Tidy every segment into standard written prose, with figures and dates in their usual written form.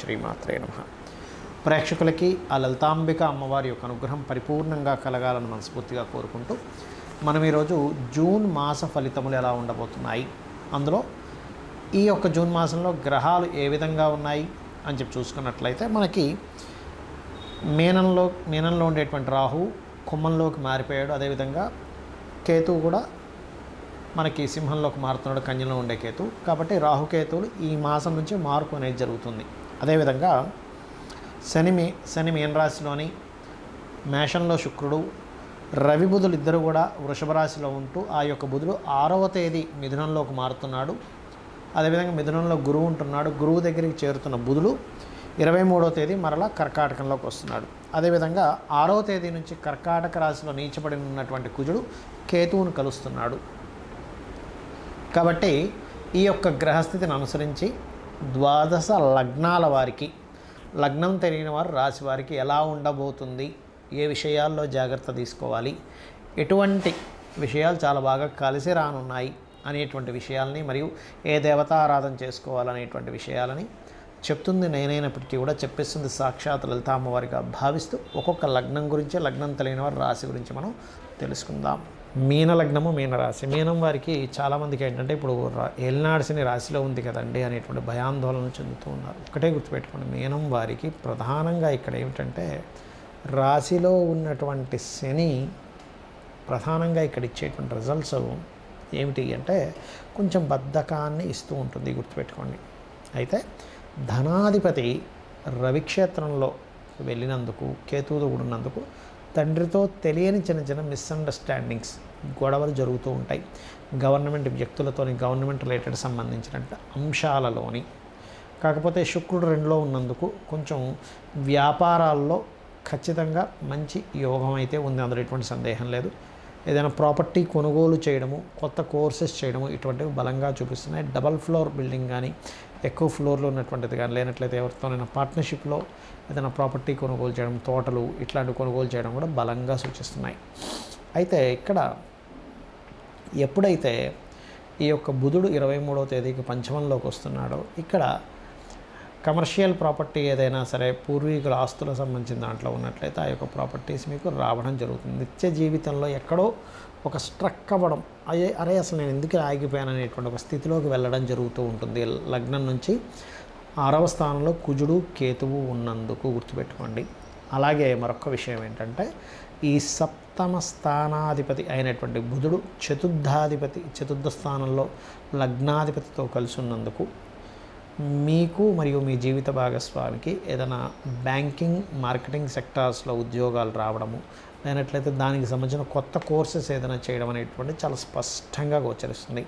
శ్రీమాత్రే నమః. ప్రేక్షకులకి ఆ లలితాంబిక అమ్మవారి యొక్క అనుగ్రహం పరిపూర్ణంగా కలగాలని మనస్ఫూర్తిగా కోరుకుంటూ మనం ఈరోజు జూన్ మాస ఫలితములు ఎలా ఉండబోతున్నాయి, అందులో ఈ యొక్క జూన్ మాసంలో గ్రహాలు ఏ విధంగా ఉన్నాయి అని చెప్పి చూసుకున్నట్లయితే మనకి మీనంలో ఉండేటువంటి రాహు కుంభంలోకి మారిపోయాడు. అదేవిధంగా కేతువు కూడా మనకి సింహంలోకి మారుతున్నాడు, కన్యలో ఉండే కేతు. కాబట్టి రాహుకేతువులు ఈ మాసం నుంచి మార్పు అనేది జరుగుతుంది. అదేవిధంగా శని మీనరాశిలోని, మేషంలో శుక్రుడు, రవి బుధులు ఇద్దరు కూడా వృషభ రాశిలో ఉంటూ ఆ యొక్క బుధుడు 6వ తేదీ మిథునంలోకి మారుతున్నాడు. అదేవిధంగా మిథునంలో గురువు ఉంటున్నాడు. గురువు దగ్గరికి చేరుతున్న బుధుడు 23వ తేదీ మరలా కర్కాటకంలోకి వస్తున్నాడు. అదేవిధంగా 6వ తేదీ నుంచి కర్కాటక రాశిలో నీచబడి ఉన్నటువంటి కుజుడు కేతువును కలుస్తున్నాడు. కాబట్టి ఈ యొక్క గ్రహస్థితిని అనుసరించి ద్వాదశ లగ్నాల వారికి, లగ్నం తెలియని వారు రాశి వారికి ఎలా ఉండబోతుంది, ఏ విషయాల్లో జాగ్రత్త తీసుకోవాలి, ఎటువంటి విషయాలు చాలా బాగా కలిసి రానున్నాయి అనేటువంటి విషయాలని, మరియు ఏ దేవతారాధన చేసుకోవాలనేటువంటి విషయాలని చెప్తుంది నేనైనప్పటికీ కూడా చెప్పేస్తుంది సాక్షాత్ లలితా అమ్మవారిగా భావిస్తూ ఒక్కొక్క లగ్నం గురించి, లగ్నం తెలియని వారి రాశి గురించి మనం తెలుసుకుందాం. మీన లగ్నము, మీనరాశి. మీనం వారికి చాలామందికి ఏంటంటే ఇప్పుడు ఏలినాడు శని రాశిలో ఉంది కదండి అనేటువంటి భయాందోళన చెందుతూ ఉన్నారు. ఒకటే గుర్తుపెట్టుకోండి, మీనం వారికి ప్రధానంగా ఇక్కడ ఏమిటంటే రాశిలో ఉన్నటువంటి శని ప్రధానంగా ఇక్కడ ఇచ్చేటువంటి రిజల్ట్స్ ఏమిటి అంటే కొంచెం బద్ధకాన్ని ఇస్తూ ఉంటుంది, గుర్తుపెట్టుకోండి. అయితే ధనాధిపతి రవిక్షేత్రంలో వెళ్ళినందుకు, కేతువుతో కూడినందుకు తండ్రితో తెలియని చిన్న చిన్న మిస్అండర్స్టాండింగ్స్, గొడవలు జరుగుతూ ఉంటాయి. గవర్నమెంట్ వ్యక్తులతోని, గవర్నమెంట్ రిలేటెడ్ సంబంధించిన అంశాలలోని. కాకపోతే శుక్రుడు 2లో ఉన్నందుకు కొంచెం వ్యాపారాల్లో ఖచ్చితంగా మంచి యోగం అయితే ఉంది, అందులో ఎటువంటి సందేహం లేదు. ఏదైనా ప్రాపర్టీ కొనుగోలు చేయడము, కొత్త కోర్సెస్ చేయడము ఇటువంటివి బలంగా చూపిస్తున్నాయి. డబల్ ఫ్లోర్ బిల్డింగ్ కానీ, ఎక్కువ ఫ్లోర్లో ఉన్నటువంటిది కానీ, లేనట్లయితే ఎవరితోనైనా పార్ట్నర్షిప్లో ఏదైనా ప్రాపర్టీ కొనుగోలు చేయడం, తోటలు ఇట్లాంటివి కొనుగోలు చేయడం కూడా బలంగా సూచిస్తున్నాయి. అయితే ఇక్కడ ఎప్పుడైతే ఈ యొక్క బుధుడు 23వ తేదీకి పంచమంలోకి వస్తున్నాడో, ఇక్కడ కమర్షియల్ ప్రాపర్టీ ఏదైనా సరే పూర్వీకుల ఆస్తులకు సంబంధించిన దాంట్లో ఉన్నట్లయితే ఆ యొక్క ప్రాపర్టీస్ మీకు రావడం జరుగుతుంది. నిత్య జీవితంలో ఎక్కడో ఒక స్ట్రక్ అవ్వడం, అరే అసలు నేను ఎందుకు ఆగిపోయాను అనేటువంటి ఒక స్థితిలోకి వెళ్ళడం జరుగుతూ ఉంటుంది. లగ్నం నుంచి 6వ స్థానంలో కుజుడు కేతువు ఉన్నందుకు గుర్తుపెట్టుకోండి. అలాగే మరొక విషయం ఏంటంటే ఈ సప్తమ స్థానాధిపతి అయినటువంటి బుధుడు చతుర్థ స్థానంలో లగ్నాధిపతితో కలిసి ఉన్నందుకు మీకు మరియు మీ జీవిత భాగస్వామికి ఏదైనా బ్యాంకింగ్, మార్కెటింగ్ సెక్టార్స్లో ఉద్యోగాలు రావడము, లేనట్లయితే దానికి సంబంధించిన కొత్త కోర్సెస్ ఏదైనా చేయడం అనేటువంటి చాలా స్పష్టంగా గోచరిస్తుంది.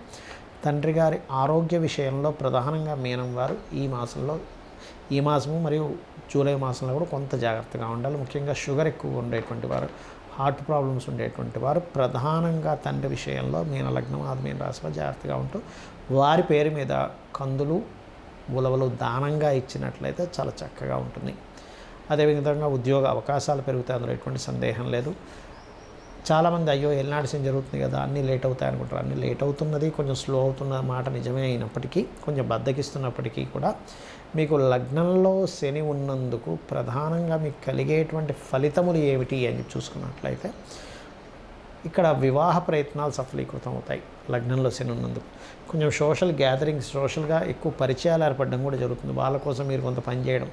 తండ్రి గారి ఆరోగ్య విషయంలో ప్రధానంగా మీనం వారు ఈ మాసము మరియు జూలై మాసంలో కూడా కొంత జాగ్రత్తగా ఉండాలి. ముఖ్యంగా షుగర్ ఎక్కువ ఉండేటువంటి వారు, హార్ట్ ప్రాబ్లమ్స్ ఉండేటువంటి వారు ప్రధానంగా తండ్రి విషయంలో మీన లగ్నం, మీన రాశిలో జాగ్రత్తగా ఉంటూ వారి పేరు మీద కందులు, ఉలవలు దానంగా ఇచ్చినట్లయితే చాలా చక్కగా ఉంటుంది. అదేవిధంగా ఉద్యోగ అవకాశాలు పెరుగుతాయి, అందులో ఎటువంటి సందేహం లేదు. చాలామంది అయ్యో ఏలినాడు శని జరుగుతుంది కదా, అన్నీ లేట్ అవుతాయి అనుకుంటారు. అన్నీ లేట్ అవుతున్నది, కొంచెం స్లో అవుతున్న మాట నిజమే అయినప్పటికీ, కొంచెం బద్దకిస్తున్నప్పటికీ కూడా మీకు లగ్నంలో శని ఉన్నందుకు ప్రధానంగా మీకు కలిగేటువంటి ఫలితములు ఏమిటి అని చూసుకున్నట్లయితే ఇక్కడ వివాహ ప్రయత్నాలు సఫలీకృతం అవుతాయి. లగ్నంలో శని ఉన్నందుకు కొంచెం సోషల్ గ్యాదరింగ్స్, సోషల్గా ఎక్కువ పరిచయాలు ఏర్పడడం కూడా జరుగుతుంది. వాళ్ళ కోసం మీరు కొంత పని చేయడం,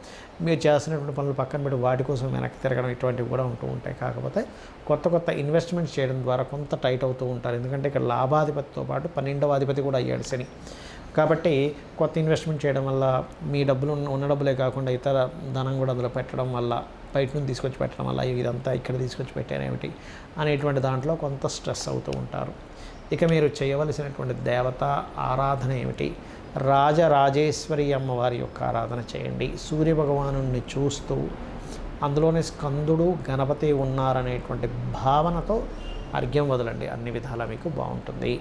మీరు చేస్తున్నటువంటి పనులు పక్కన పెట్టి వాటి కోసం వెనక్కి తిరగడం ఇటువంటివి కూడా ఉంటూ ఉంటాయి. కాకపోతే కొత్త ఇంవెస్ట్మెంట్స్ చేయడం ద్వారా కొంత టైట్ అవుతూ ఉంటారు. ఎందుకంటే ఇక్కడ లాభాధిపతితో పాటు 12వ అధిపతి కూడా అయ్యాడు శని. కాబట్టి కొత్త ఇన్వెస్ట్మెంట్ చేయడం వల్ల మీ ఉన్న డబ్బులే కాకుండా ఇతర ధనం కూడా అందులో పెట్టడం వల్ల, బయట నుంచి తీసుకొచ్చి పెట్టడం వల్ల ఇదంతా ఇక్కడ తీసుకొచ్చి పెట్టానేమిటి అనేటువంటి దాంట్లో కొంత స్ట్రెస్ అవుతూ ఉంటారు. ఇక మీరు చేయవలసినటువంటి దేవత ఆరాధన ఏమిటి? రాజరాజేశ్వరి అమ్మవారి యొక్క ఆరాధన చేయండి. సూర్యభగవాను చూస్తూ అందులోనే స్కందుడు, గణపతి ఉన్నారనేటువంటి భావనతో అర్ఘ్యం వదలండి. అన్ని విధాలా మీకు బాగుంటుంది.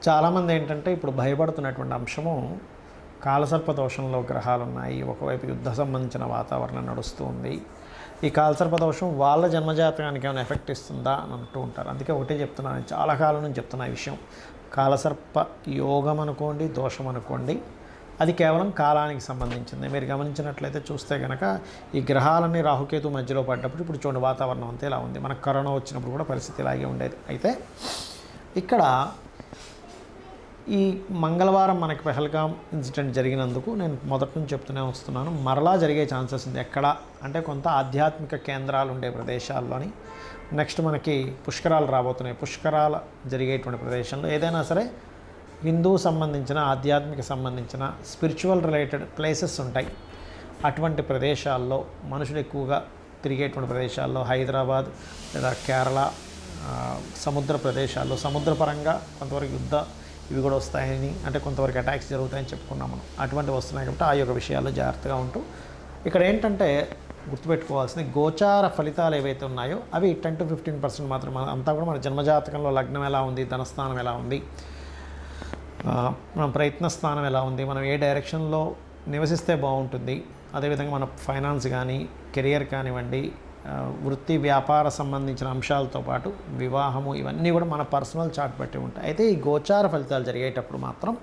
చాలామంది ఏంటంటే ఇప్పుడు భయపడుతున్నటువంటి అంశము కాలసర్ప దోషంలో గ్రహాలు ఉన్నాయి, ఒకవైపు యుద్ధ సంబంధించిన వాతావరణం నడుస్తుంది. ఈ కాలసర్ప దోషం వాళ్ళ జన్మజాతకానికి ఏమైనా ఎఫెక్ట్ ఇస్తుందా అని అంటూ ఉంటారు. అందుకే ఒకటే చెప్తున్నాను, చాలా కాలం నుంచి చెప్తున్నా ఈ విషయం. కాలసర్ప యోగం అనుకోండి, దోషం అనుకోండి, అది కేవలం కాలానికి సంబంధించింది. మీరు గమనించినట్లయితే చూస్తే కనుక ఈ గ్రహాలన్నీ రాహుకేతు మధ్యలో పడ్డప్పుడు ఇప్పుడు చూడండి వాతావరణం అంతా ఇలా ఉంది. మనకు కరోనా వచ్చినప్పుడు కూడా పరిస్థితి ఇలాగే ఉండేది. అయితే ఇక్కడ ఈ మంగళవారం మనకి పెహల్గాం ఇన్సిడెంట్ జరిగినందుకు నేను మొదటి నుంచి చెప్తూనే వస్తున్నాను, మరలా జరిగే ఛాన్సెస్ ఉంది. ఎక్కడ అంటే కొంత ఆధ్యాత్మిక కేంద్రాలు ఉండే ప్రదేశాల్లోని, నెక్స్ట్ మనకి పుష్కరాలు రాబోతున్నాయి. పుష్కరాలు జరిగేటువంటి ప్రదేశంలో ఏదైనా సరే హిందూ సంబంధించిన ఆధ్యాత్మిక సంబంధించిన స్పిరిచువల్ రిలేటెడ్ ప్లేసెస్ ఉంటాయి. అటువంటి ప్రదేశాల్లో మనుషులు ఎక్కువగా తిరిగేటువంటి ప్రదేశాల్లో హైదరాబాద్ లేదా కేరళ సముద్ర ప్రదేశాల్లో సముద్రపరంగా కొంతవరకు యుద్ధ ఇవి కూడా వస్తాయని, అంటే కొంతవరకు అటాక్స్ జరుగుతాయని చెప్పుకున్నాం మనం. అటువంటివి వస్తున్నాయి కాబట్టి ఆ యొక్క విషయాల్లో జాగ్రత్తగా ఉంటూ, ఇక్కడ ఏంటంటే గుర్తుపెట్టుకోవాల్సింది గోచార ఫలితాలు ఏవైతే ఉన్నాయో అవి 10 to 15% మాత్రం. అంతా కూడా మన జన్మజాతకంలో లగ్నం ఎలా ఉంది, ధనస్థానం ఎలా ఉంది, మన ప్రయత్న స్థానం ఎలా ఉంది, మనం ఏ డైరెక్షన్లో నివసిస్తే బాగుంటుంది, అదేవిధంగా మన ఫైనాన్స్ కానీ కెరియర్ కానివ్వండి, వృత్తి వ్యాపార సంబంధించిన అంశాలతో పాటు వివాహము, ఇవన్నీ కూడా మన పర్సనల్ చార్ట్ బట్టి ఉంటాయి. అయితే ఈ గోచార ఫలితాలు జరిగేటప్పుడు మాత్రం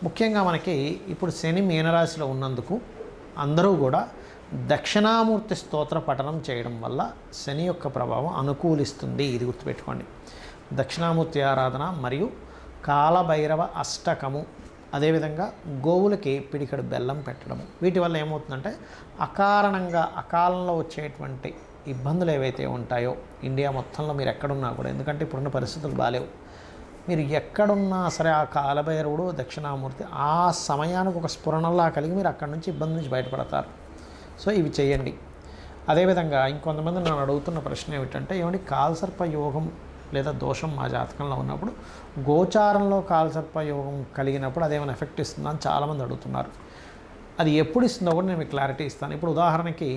ముఖ్యంగా మనకి ఇప్పుడు శని మీనరాశిలో ఉన్నందుకు అందరూ కూడా దక్షిణామూర్తి స్తోత్ర పఠనం చేయడం వల్ల శని యొక్క ప్రభావం అనుకూలిస్తుంది. ఇది గుర్తుపెట్టుకోండి. దక్షిణామూర్తి ఆరాధన మరియు కాలభైరవ అష్టకము, అదేవిధంగా గోవులకి పిడికడు బెల్లం పెట్టడము, వీటి వల్ల ఏమవుతుందంటే అకారణంగా అకాలంలో వచ్చేటువంటి ఇబ్బందులు ఏవైతే ఉంటాయో ఇండియా మొత్తంలో మీరు ఎక్కడున్నా కూడా, ఎందుకంటే ఇప్పుడున్న పరిస్థితులు బాలేవు, మీరు ఎక్కడున్నా సరే ఆ కాలభైరవుడు దక్షిణామూర్తి ఆ సమయానికి ఒక స్ఫురణలా కలిగి మీరు అక్కడి నుంచి ఇబ్బంది నుంచి బయటపడతారు. సో ఇవి చేయండి. అదేవిధంగా ఇంకొంతమంది నన్ను అడుగుతున్న ప్రశ్న ఏమిటంటే, ఏమంటే కాలసర్ప యోగం లేదా దోషం మా జాతకంలో ఉన్నప్పుడు గోచారంలో కాలసర్ప యోగం కలిగినప్పుడు అదేమైనా ఎఫెక్ట్ ఇస్తుందా అని చాలామంది అడుగుతున్నారు. అది ఎప్పుడు ఇస్తుందో కూడా నేను మీకు క్లారిటీ ఇస్తాను. ఇప్పుడు ఉదాహరణకి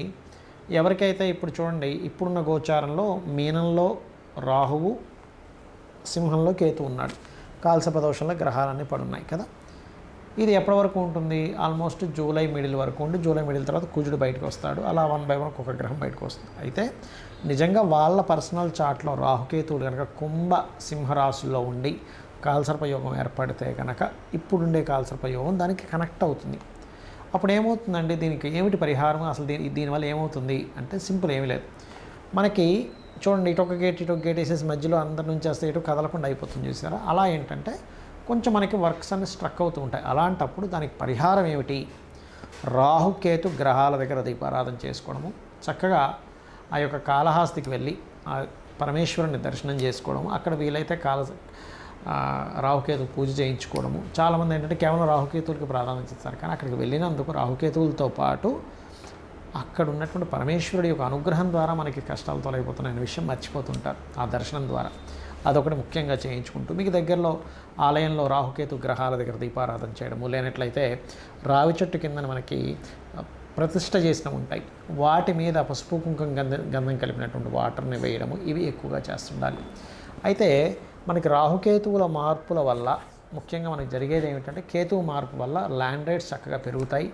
ఎవరికైతే ఇప్పుడు చూడండి, ఇప్పుడున్న గోచారంలో మీనంలో రాహువు, సింహంలో కేతు ఉన్నాడు, కాలసర్ప దోషంలో గ్రహాలన్నీ పడున్నాయి కదా. ఇది ఎప్పటి వరకు ఉంటుంది? ఆల్మోస్ట్ జూలై మిడిల్ వరకు ఉండి, జూలై మిడిల్ తర్వాత కుజుడు బయటకు వస్తాడు. అలా 1 by 1 ఒక గ్రహం బయటకు వస్తుంది. అయితే నిజంగా వాళ్ళ పర్సనల్ చార్ట్లో రాహుకేతువులు కనుక కుంభ సింహరాశుల్లో ఉండి కాలసర్ప యోగం ఏర్పడితే కనుక ఇప్పుడుండే కాలసర్ప యోగం దానికి కనెక్ట్ అవుతుంది. అప్పుడు ఏమవుతుందండి, దీనికి ఏమిటి పరిహారం, అసలు దీనివల్ల ఏమవుతుంది అంటే సింపుల్, ఏమీ లేదు. మనకి చూడండి, ఇటొక గేట్ వేసేసి మధ్యలో అందరి నుంచి వస్తే ఇటు కదలకుండా అయిపోతుంది చూసారా. అలా ఏంటంటే కొంచెం మనకి వర్క్స్ అన్ని స్ట్రక్ అవుతూ ఉంటాయి. అలాంటప్పుడు దానికి పరిహారం ఏమిటి? రాహుకేతు గ్రహాల దగ్గర దీపారాధన చేసుకోవడము, చక్కగా ఆ యొక్క కాళహస్తికి వెళ్ళి ఆ పరమేశ్వరుని దర్శనం చేసుకోవడము, అక్కడ వీలైతే రాహుకేతు పూజ చేయించుకోవడము. చాలామంది ఏంటంటే కేవలం రాహుకేతువులకి ప్రాధాన్యత ఇస్తారు, కానీ అక్కడికి వెళ్ళినందుకు రాహుకేతువులతో పాటు అక్కడ ఉన్నటువంటి పరమేశ్వరుడి యొక్క అనుగ్రహం ద్వారా మనకి కష్టాలు తొలగిపోతున్నాయనే విషయం మర్చిపోతుంటారు ఆ దర్శనం ద్వారా. అదొకటి ముఖ్యంగా చేయించుకుంటూ మీకు దగ్గరలో ఆలయంలో రాహుకేతు గ్రహాల దగ్గర దీపారాధన చేయడము, లేనట్లయితే రావి చెట్టు కింద మనకి ప్రతిష్ఠ చేసిన ఉంటాయి, వాటి మీద పసుపు కుంకుమ గంధం కలిపినటువంటి వాటర్ని వేయడము, ఇవి ఎక్కువగా చేస్తుండాలి. అయితే మనకి రాహుకేతువుల మార్పుల వల్ల ముఖ్యంగా మనకి జరిగేది ఏమిటంటే, కేతువు మార్పు వల్ల ల్యాండ్ రేట్స్ చక్కగా పెరుగుతాయి,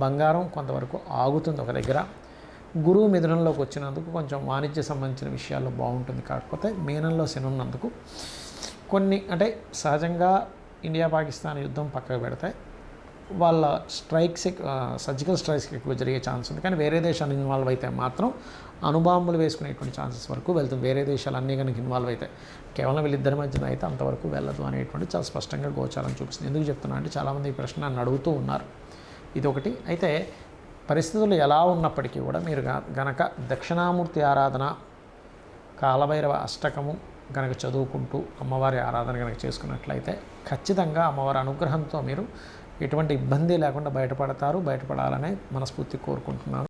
బంగారం కొంతవరకు ఆగుతుంది ఒక దగ్గర. గురువు మిథునంలోకి వచ్చినందుకు కొంచెం వాణిజ్య సంబంధించిన విషయాల్లో బాగుంటుంది. కాకపోతే మీనంలో శని ఉన్నందుకు కొన్ని, అంటే సహజంగా ఇండియా పాకిస్తాన్ యుద్ధం పక్కకు పెడితే వాళ్ళ స్ట్రైక్స్, సర్జికల్ స్ట్రైక్స్ ఎక్కువ జరిగే ఛాన్స్ ఉంది. కానీ వేరే దేశాలు ఇన్వాల్వ్ అయితే మాత్రం అణుబాంబులు వేసుకునేటువంటి ఛాన్సెస్ వరకు వెళ్తుంది. వేరే దేశాలు అన్నీ కనుక ఇన్వాల్వ్ అయితే, కేవలం వీళ్ళిద్దరి మధ్యన అయితే అంతవరకు వెళ్ళదు అనేటువంటి చాలా స్పష్టంగా గోచారం చూపిస్తుంది. ఎందుకు చెప్తున్నా అంటే చాలామంది ఈ ప్రశ్న నన్ను అడుగుతూ ఉన్నారు. ఇదొకటి. అయితే పరిస్థితులు ఎలా ఉన్నప్పటికీ కూడా మీరు గనక దక్షిణామూర్తి ఆరాధన, కాలభైరవ అష్టకము కనుక చదువుకుంటూ అమ్మవారి ఆరాధన కనుక చేసుకున్నట్లయితే ఖచ్చితంగా అమ్మవారి అనుగ్రహంతో మీరు ఎటువంటి ఇబ్బంది లేకుండా బయటపడతారు. బయటపడాలనే మనస్ఫూర్తి కోరుకుంటున్నాను.